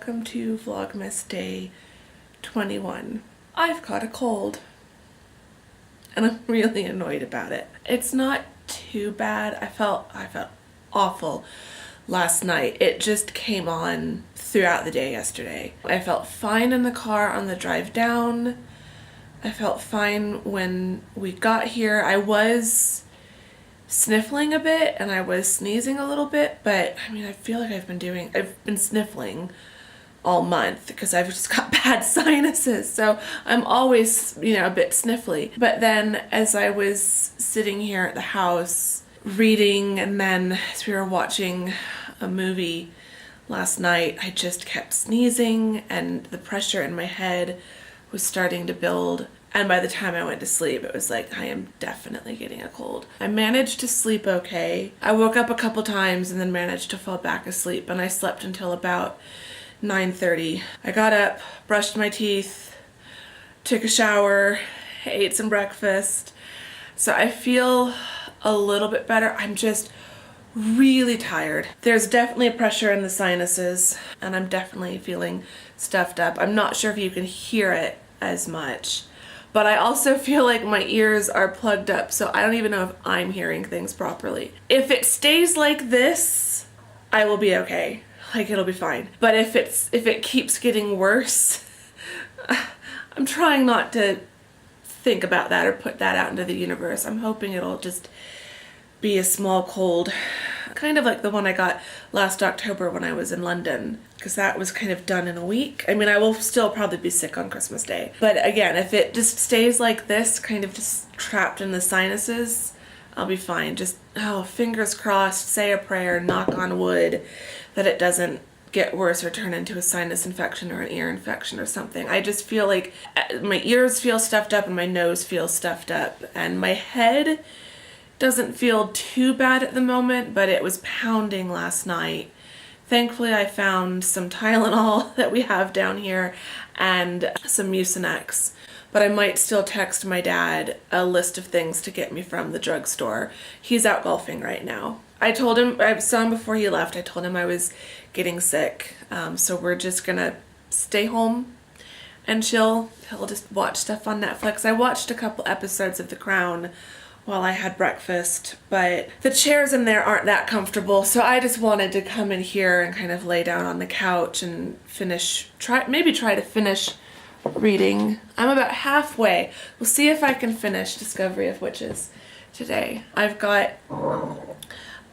welcome to Vlogmas Day 21. I've caught a cold and I'm really annoyed about it. It's not too bad. I felt awful last night. It just came on throughout the day yesterday. I felt fine in the car on the drive down. I felt fine when we got here. I was sniffling a bit and I was sneezing a little bit, but I mean, I feel like I've been sniffling all month because I've just got bad sinuses, so I'm always, a bit sniffly. But then as I was sitting here at the house reading, and then as we were watching a movie last night, I just kept sneezing and the pressure in my head was starting to build. And by the time I went to sleep, it was like, I am definitely getting a cold. I managed to sleep okay. I woke up a couple times and then managed to fall back asleep, and I slept until about 9:30. I got up, brushed my teeth, took a shower, ate some breakfast. So I feel a little bit better. I'm just really tired. There's definitely a pressure in the sinuses, and I'm definitely feeling stuffed up. I'm not sure if you can hear it as much, but I also feel like my ears are plugged up, so I don't even know if I'm hearing things properly. If it stays like this, I will be okay. Like, it'll be fine. But if it keeps getting worse, I'm trying not to think about that or put that out into the universe. I'm hoping it'll just be a small cold, kind of like the one I got last October when I was in London, because that was kind of done in a week. I mean, I will still probably be sick on Christmas Day. But again, if it just stays like this, kind of just trapped in the sinuses, I'll be fine. Just, fingers crossed, say a prayer, knock on wood, that it doesn't get worse or turn into a sinus infection or an ear infection or something. I just feel like my ears feel stuffed up and my nose feels stuffed up, and my head doesn't feel too bad at the moment, but it was pounding last night. Thankfully, I found some Tylenol that we have down here and some Mucinex. But I might still text my dad a list of things to get me from the drugstore. He's out golfing right now. I told him, I saw him before he left, I told him I was getting sick. So we're just gonna stay home and chill. He'll just watch stuff on Netflix. I watched a couple episodes of The Crown while I had breakfast, but the chairs in there aren't that comfortable, so I just wanted to come in here and kind of lay down on the couch and maybe try to finish reading. I'm about halfway. We'll see if I can finish Discovery of Witches today. I've got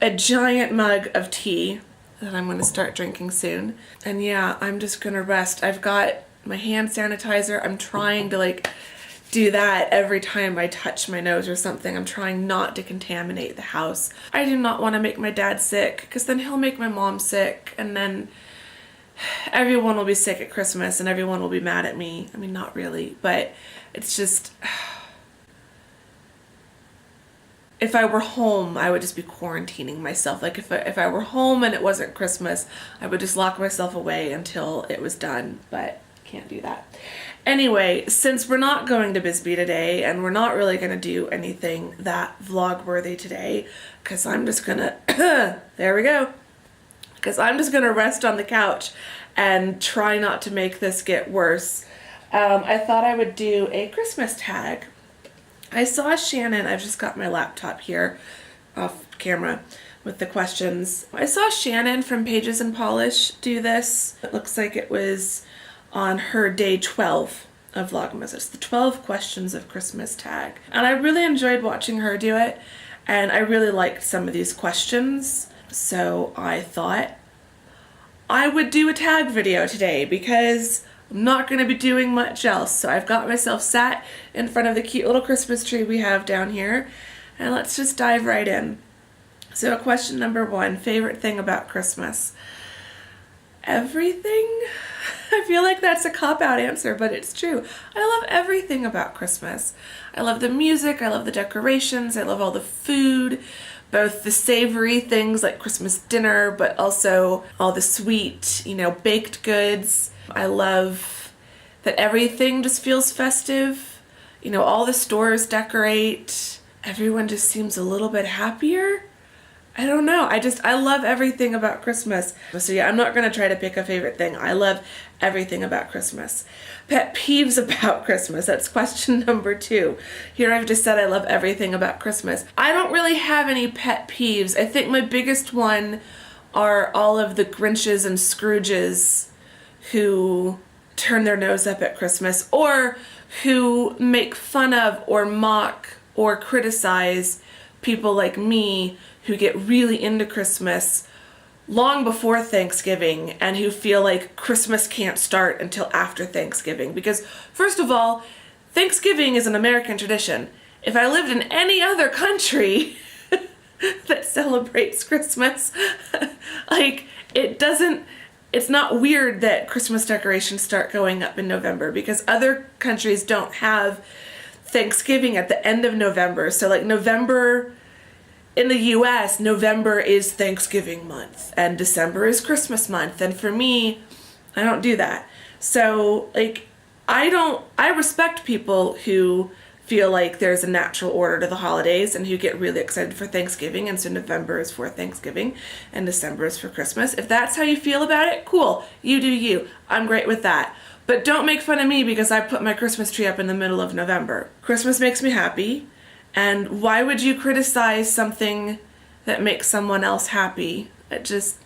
a giant mug of tea that I'm going to start drinking soon. And yeah, I'm just going to rest. I've got my hand sanitizer. I'm trying to do that every time I touch my nose or something. I'm trying not to contaminate the house. I do not want to make my dad sick, because then he'll make my mom sick, and then everyone will be sick at Christmas and everyone will be mad at me. I mean, not really, but it's just, if I were home, I would just be quarantining myself. Like if I were home and it wasn't Christmas, I would just lock myself away until it was done, but can't do that. Anyway, since we're not going to Bisbee today and we're not really going to do anything that vlog worthy today, because I'm just gonna, there we go. Because I'm just going to rest on the couch and try not to make this get worse. I thought I would do a Christmas tag. I saw Shannon, I've just got my laptop here off camera with the questions. I saw Shannon from Pages and Polish do this. It looks like it was on her day 12 of Vlogmas. It's the 12 questions of Christmas tag. And I really enjoyed watching her do it, and I really liked some of these questions. So I thought I would do a tag video today because I'm not going to be doing much else. So I've got myself sat in front of the cute little Christmas tree we have down here, and let's just dive right in. So question number 1, favorite thing about Christmas? Everything? I feel like that's a cop-out answer, but it's true. I love everything about Christmas. I love the music, I love the decorations, I love all the food, both the savory things like Christmas dinner, but also all the sweet, baked goods. I love that everything just feels festive. All the stores decorate. Everyone just seems a little bit happier. I don't know. I love everything about Christmas. So yeah, I'm not going to try to pick a favorite thing. I love everything about Christmas. Pet peeves about Christmas. That's question number 2. Here I've just said I love everything about Christmas. I don't really have any pet peeves. I think my biggest one are all of the Grinches and Scrooges who turn their nose up at Christmas, or who make fun of or mock or criticize people like me who get really into Christmas long before Thanksgiving and who feel like Christmas can't start until after Thanksgiving. Because first of all, Thanksgiving is an American tradition. If I lived in any other country that celebrates Christmas, like it's not weird that Christmas decorations start going up in November, because other countries don't have Thanksgiving at the end of November. So like November, in the US, November is Thanksgiving month and December is Christmas month. And for me, I don't do that. So like, I respect people who feel like there's a natural order to the holidays and who get really excited for Thanksgiving, and so November is for Thanksgiving and December is for Christmas. If that's how you feel about it, cool. You do you. I'm great with that. But don't make fun of me because I put my Christmas tree up in the middle of November. Christmas makes me happy. And why would you criticize something that makes someone else happy?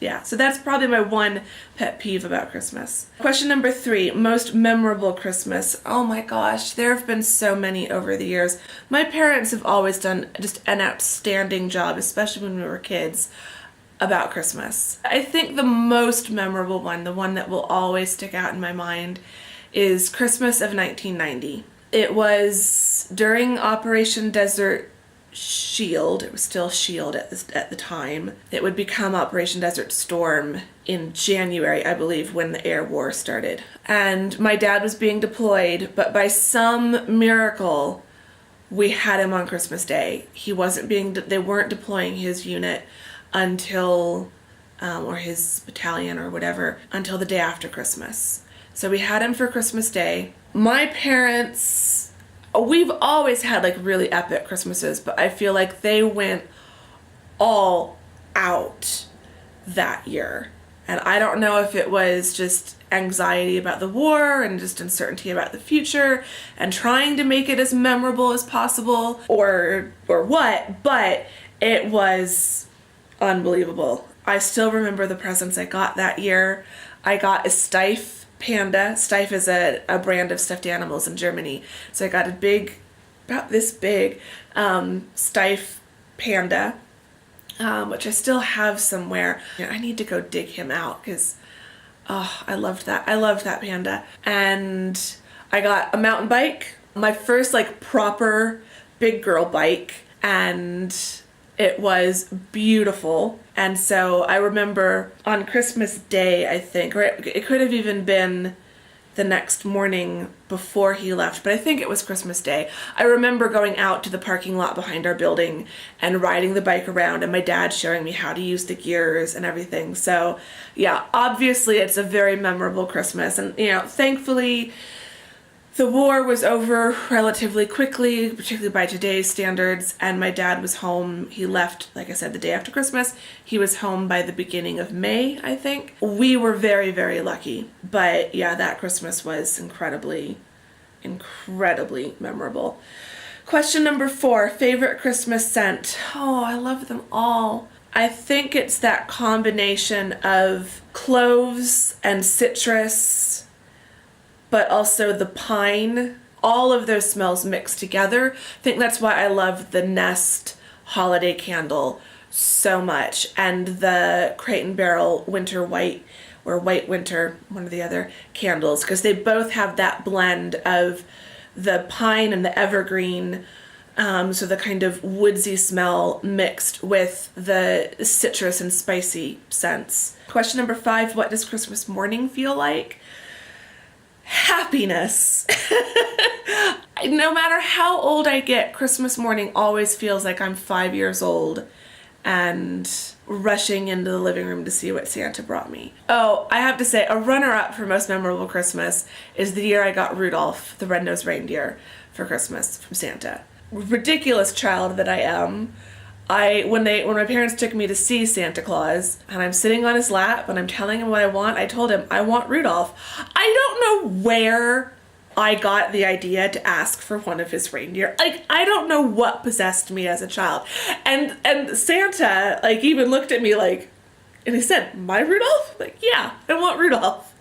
Yeah. So that's probably my one pet peeve about Christmas. Question number 3, most memorable Christmas. Oh my gosh, there have been so many over the years. My parents have always done just an outstanding job, especially when we were kids, about Christmas. I think the most memorable one, the one that will always stick out in my mind, is Christmas of 1990. It was during Operation Desert Shield. It was still Shield at the time. It would become Operation Desert Storm in January, I believe, when the air war started. And my dad was being deployed, but by some miracle, we had him on Christmas Day. They weren't deploying his unit until, or his battalion or whatever, until the day after Christmas. So we had him for Christmas Day. My parents, we've always had like really epic Christmases, but I feel like they went all out that year. And I don't know if it was just anxiety about the war and just uncertainty about the future and trying to make it as memorable as possible or what, but it was unbelievable. I still remember the presents I got that year. I got a Steiff panda. Steiff is a brand of stuffed animals in Germany. So I got a big, about this big, Steiff panda, which I still have somewhere. I need to go dig him out because, oh, I loved that. I loved that panda. And I got a mountain bike, my first like proper big girl bike, and it was beautiful. And so I remember on Christmas Day, I think, or it could have even been the next morning before he left, but I think it was Christmas Day. I remember going out to the parking lot behind our building and riding the bike around, and my dad showing me how to use the gears and everything. So yeah, obviously it's a very memorable Christmas. And thankfully the war was over relatively quickly, particularly by today's standards, and my dad was home. He left, like I said, the day after Christmas. He was home by the beginning of May, I think. We were very, very lucky. But yeah, that Christmas was incredibly, incredibly memorable. Question number 4, favorite Christmas scent. Oh, I love them all. I think it's that combination of cloves and citrus, but also the pine, all of those smells mixed together. I think that's why I love the Nest holiday candle so much, and the Crate and Barrel Winter White, or White Winter, one or the other, candles, because they both have that blend of the pine and the evergreen, so the kind of woodsy smell mixed with the citrus and spicy scents. Question number 5, what does Christmas morning feel like? Happiness. No matter how old I get, Christmas morning always feels like I'm 5 years old and rushing into the living room to see what Santa brought me. Oh, I have to say, a runner-up for most memorable Christmas is the year I got Rudolph, the red-nosed reindeer, for Christmas from Santa. Ridiculous child that I am, when my parents took me to see Santa Claus and I'm sitting on his lap and I'm telling him what I want, I told him I want Rudolph. I don't know where I got the idea to ask for one of his reindeer. Like, I don't know what possessed me as a child. And Santa, like, even looked at me like, and he said, "My Rudolph?" Like, yeah, I want Rudolph.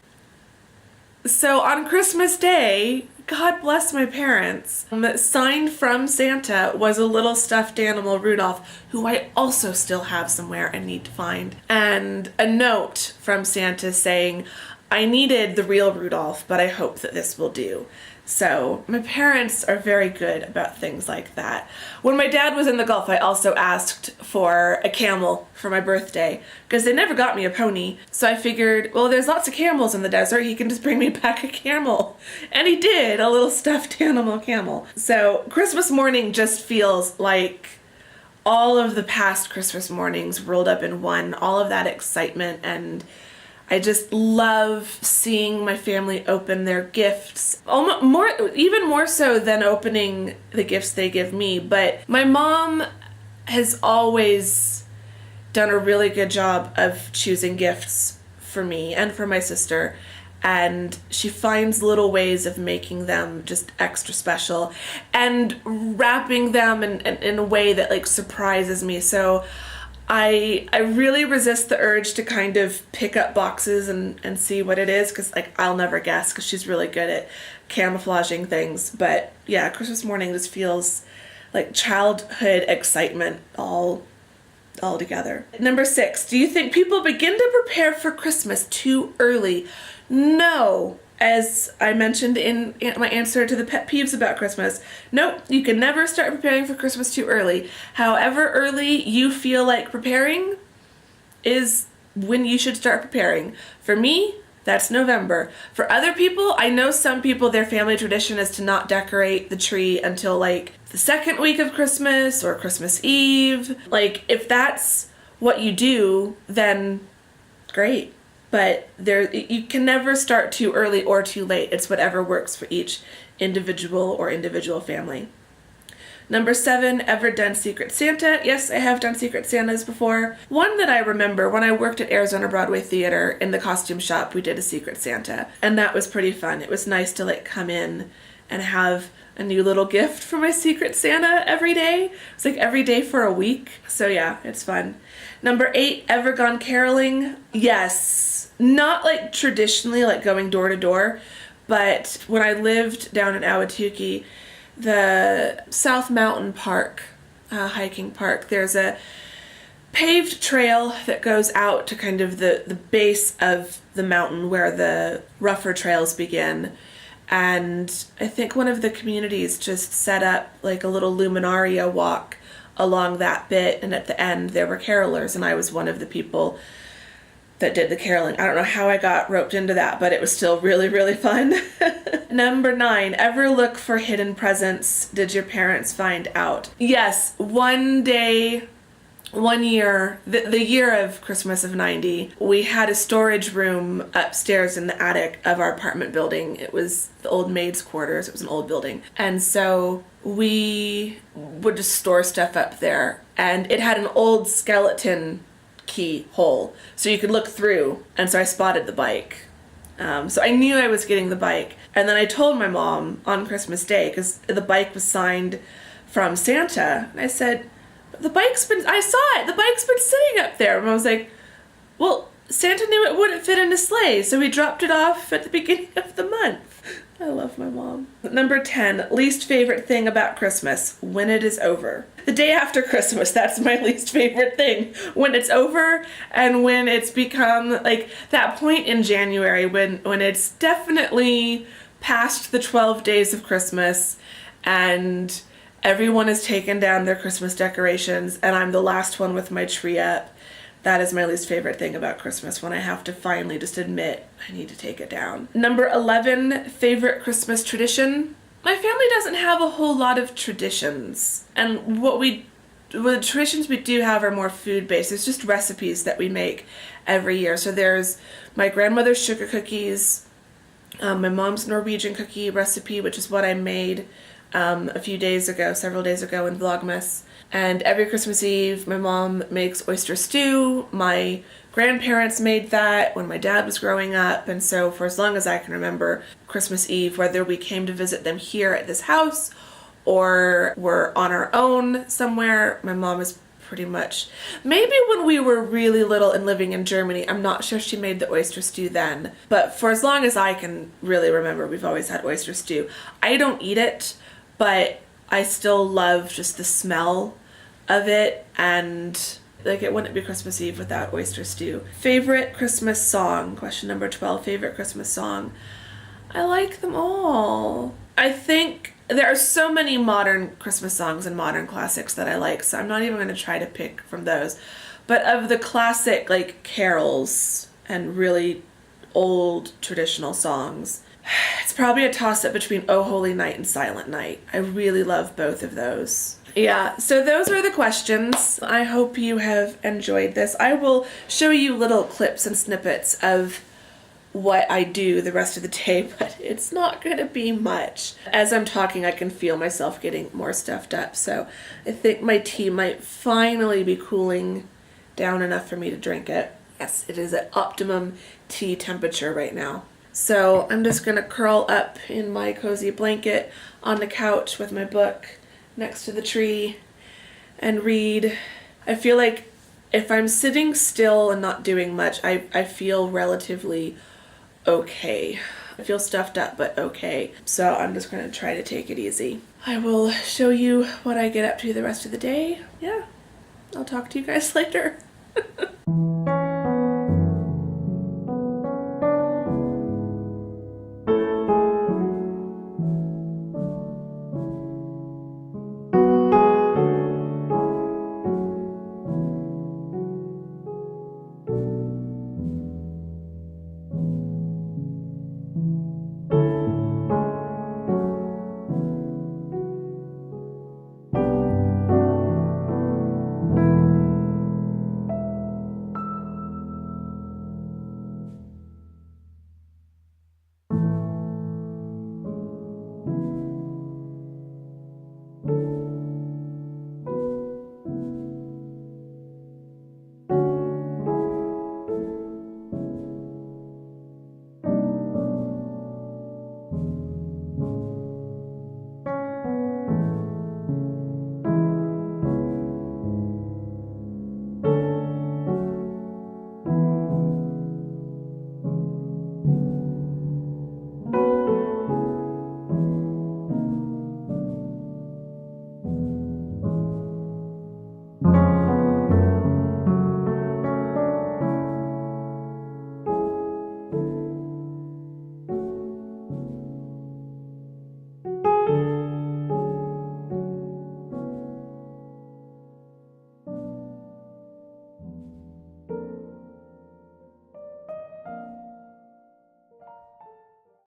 So on Christmas Day, God bless my parents, signed from Santa was a little stuffed animal, Rudolph, who I also still have somewhere and need to find. And a note from Santa saying, "I needed the real Rudolph, but I hope that this will do." So my parents are very good about things like that. When my dad was in the Gulf, I also asked for a camel for my birthday because they never got me a pony. So I figured, well, there's lots of camels in the desert. He can just bring me back a camel. And he did, a little stuffed animal camel. So Christmas morning just feels like all of the past Christmas mornings rolled up in one, all of that excitement, and I just love seeing my family open their gifts, even more so than opening the gifts they give me. But my mom has always done a really good job of choosing gifts for me and for my sister, and she finds little ways of making them just extra special and wrapping them in a way that like surprises me. So I really resist the urge to kind of pick up boxes and see what it is, because like I'll never guess, because she's really good at camouflaging things. But yeah, Christmas morning just feels like childhood excitement all together. Number 6, do you think people begin to prepare for Christmas too early? No. As I mentioned in my answer to the pet peeves about Christmas, nope, you can never start preparing for Christmas too early. However early you feel like preparing is when you should start preparing. For me, that's November. For other people, I know some people, their family tradition is to not decorate the tree until like the second week of Christmas or Christmas Eve. Like, if that's what you do, then great. But you can never start too early or too late. It's whatever works for each individual family. Number 7, ever done Secret Santa? Yes, I have done Secret Santas before. One that I remember, when I worked at Arizona Broadway Theater in the costume shop, we did a Secret Santa. And that was pretty fun. It was nice to like come in and have a new little gift for my Secret Santa every day. It's like every day for a week. So yeah, it's fun. Number 8, ever gone caroling? Yes. Not like traditionally, like going door to door, but when I lived down in Ahwatukee, the South Mountain Park, hiking park, there's a paved trail that goes out to kind of the base of the mountain where the rougher trails begin. And I think one of the communities just set up like a little luminaria walk along that bit, and at the end there were carolers, and I was one of the people that did the caroling. I don't know how I got roped into that, but it was still really, really fun. Number 9, ever look for hidden presents? Did your parents find out? Yes, one year, the year of Christmas of 90, we had a storage room upstairs in the attic of our apartment building. It was the old maid's quarters. It was an old building. And so we would just store stuff up there. And it had an old skeleton keyhole, so you could look through. And so I spotted the bike. So I knew I was getting the bike. And then I told my mom on Christmas Day, because the bike was signed from Santa. And I said, I saw it. The bike's been sitting up there. And I was like, well, Santa knew it wouldn't fit in a sleigh, so he dropped it off at the beginning of the month. I love my mom. Number 10, least favorite thing about Christmas, when it is over. The day after Christmas, that's my least favorite thing. When it's over and when it's become like that point in January when it's definitely past the 12 days of Christmas and everyone has taken down their Christmas decorations and I'm the last one with my tree up. That is my least favorite thing about Christmas, when I have to finally just admit I need to take it down. Number 11, favorite Christmas tradition. My family doesn't have a whole lot of traditions. And the traditions we do have are more food-based. It's just recipes that we make every year. So there's my grandmother's sugar cookies, my mom's Norwegian cookie recipe, which is what I made a few days ago, several days ago in Vlogmas. And every Christmas Eve, my mom makes oyster stew. My grandparents made that when my dad was growing up. And so for as long as I can remember, Christmas Eve, whether we came to visit them here at this house or were on our own somewhere, my mom is pretty much, maybe when we were really little and living in Germany, I'm not sure she made the oyster stew then, but for as long as I can really remember, we've always had oyster stew. I don't eat it, but I still love just the smell of it, and like it wouldn't be Christmas Eve without oyster stew. Favorite Christmas song? Question number 12, favorite Christmas song. I like them all. I think there are so many modern Christmas songs and modern classics that I like, so I'm not even going to try to pick from those. But of the classic, like, carols and really old traditional songs, it's probably a toss-up between Oh Holy Night and Silent Night. I really love both of those. Yeah, so those are the questions. I hope you have enjoyed this. I will show you little clips and snippets of what I do the rest of the day, but it's not gonna be much. As I'm talking, I can feel myself getting more stuffed up, so I think my tea might finally be cooling down enough for me to drink it. Yes, it is at optimum tea temperature right now. So I'm just gonna curl up in my cozy blanket on the couch with my book next to the tree and read. I feel like if I'm sitting still and not doing much, I feel relatively okay. I feel stuffed up, but okay. So I'm just gonna try to take it easy. I will show you what I get up to the rest of the day. Yeah, I'll talk to you guys later.